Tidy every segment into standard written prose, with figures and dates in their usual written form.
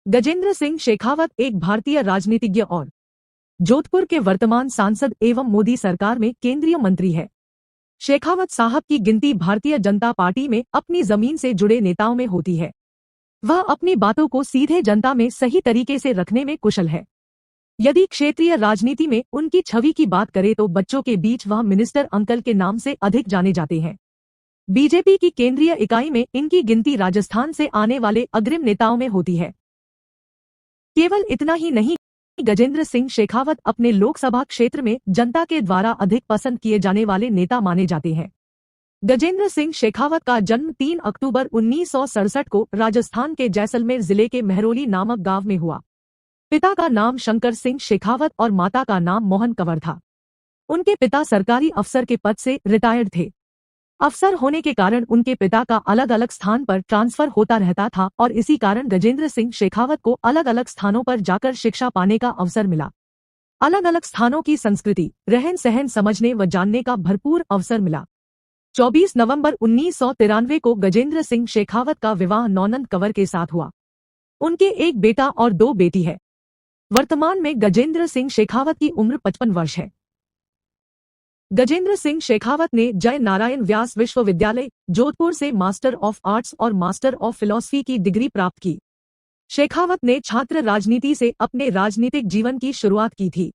गजेंद्र सिंह शेखावत एक भारतीय राजनीतिज्ञ और जोधपुर के वर्तमान सांसद एवं मोदी सरकार में केंद्रीय मंत्री है। शेखावत साहब की गिनती भारतीय जनता पार्टी में अपनी जमीन से जुड़े नेताओं में होती है। वह अपनी बातों को सीधे जनता में सही तरीके से रखने में कुशल है। यदि क्षेत्रीय राजनीति में उनकी छवि की बात करें तो बच्चों के बीच वह मिनिस्टर अंकल के नाम से अधिक जाने जाते हैं। बीजेपी की केंद्रीय इकाई में इनकी गिनती राजस्थान से आने वाले अग्रिम नेताओं में होती है। केवल इतना ही नहीं, गजेंद्र सिंह शेखावत अपने लोकसभा क्षेत्र में जनता के द्वारा अधिक पसंद किए जाने वाले नेता माने जाते हैं। गजेंद्र सिंह शेखावत का जन्म 3 अक्टूबर 1967 को राजस्थान के जैसलमेर जिले के महरौली नामक गांव में हुआ। पिता का नाम शंकर सिंह शेखावत और माता का नाम मोहन कंवर था। उनके पिता सरकारी अफसर के पद से रिटायर्ड थे। अफसर होने के कारण उनके पिता का अलग अलग स्थान पर ट्रांसफर होता रहता था और इसी कारण गजेंद्र सिंह शेखावत को अलग अलग स्थानों पर जाकर शिक्षा पाने का अवसर मिला। अलग अलग स्थानों की संस्कृति, रहन सहन समझने व जानने का भरपूर अवसर मिला। 24 नवंबर 1993 को गजेंद्र सिंह शेखावत का विवाह नौनंद कंवर के साथ हुआ। उनके एक बेटा और 2 बेटी है। वर्तमान में गजेंद्र सिंह शेखावत की उम्र 55 वर्ष है। गजेंद्र सिंह शेखावत ने जय नारायण व्यास विश्वविद्यालय जोधपुर से मास्टर ऑफ आर्ट्स और मास्टर ऑफ फिलॉसफी की डिग्री प्राप्त की। शेखावत ने छात्र राजनीति से अपने राजनीतिक जीवन की शुरुआत की थी।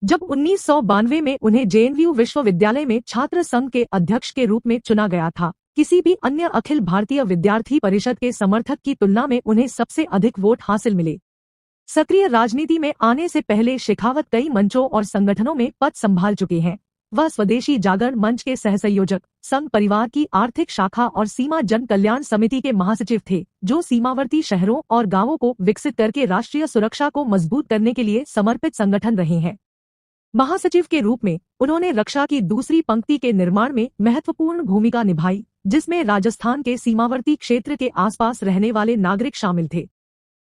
जब 1992 में उन्हें जेएनयू विश्वविद्यालय में छात्र संघ के अध्यक्ष के रूप में चुना गया था, किसी भी अन्य अखिल भारतीय विद्यार्थी परिषद के समर्थक की तुलना में उन्हें सबसे अधिक वोट हासिल मिले। सक्रिय राजनीति में आने से पहले शेखावत कई मंचों और संगठनों में पद संभाल चुके हैं। वह स्वदेशी जागरण मंच के सहसंयोजक, संघ परिवार की आर्थिक शाखा और सीमा जन कल्याण समिति के महासचिव थे, जो सीमावर्ती शहरों और गांवों को विकसित करके राष्ट्रीय सुरक्षा को मजबूत करने के लिए समर्पित संगठन रहे हैं। महासचिव के रूप में उन्होंने रक्षा की दूसरी पंक्ति के निर्माण में महत्वपूर्ण भूमिका निभाई, जिसमें राजस्थान के सीमावर्ती क्षेत्र के आसपास रहने वाले नागरिक शामिल थे।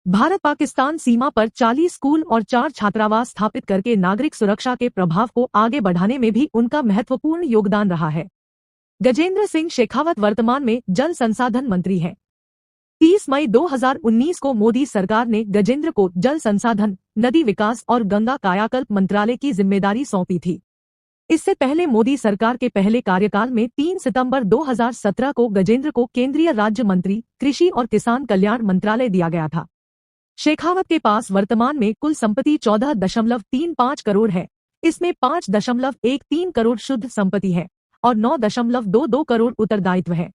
भारत पाकिस्तान सीमा पर 40 स्कूल और 4 छात्रावास स्थापित करके नागरिक सुरक्षा के प्रभाव को आगे बढ़ाने में भी उनका महत्वपूर्ण योगदान रहा है। गजेंद्र सिंह शेखावत वर्तमान में जल संसाधन मंत्री हैं। 30 मई 2019 को मोदी सरकार ने गजेंद्र को जल संसाधन, नदी विकास और गंगा कायाकल्प मंत्रालय की जिम्मेदारी सौंपी थी। इससे पहले मोदी सरकार के पहले कार्यकाल में 3 सितंबर 2017 को गजेंद्र को केंद्रीय राज्य मंत्री, कृषि और किसान कल्याण मंत्रालय दिया गया था। शेखावत के पास वर्तमान में कुल संपत्ति 14.35 करोड़ है। इसमें 5.13 करोड़ शुद्ध संपत्ति है और 9.22 करोड़ उत्तरदायित्व है।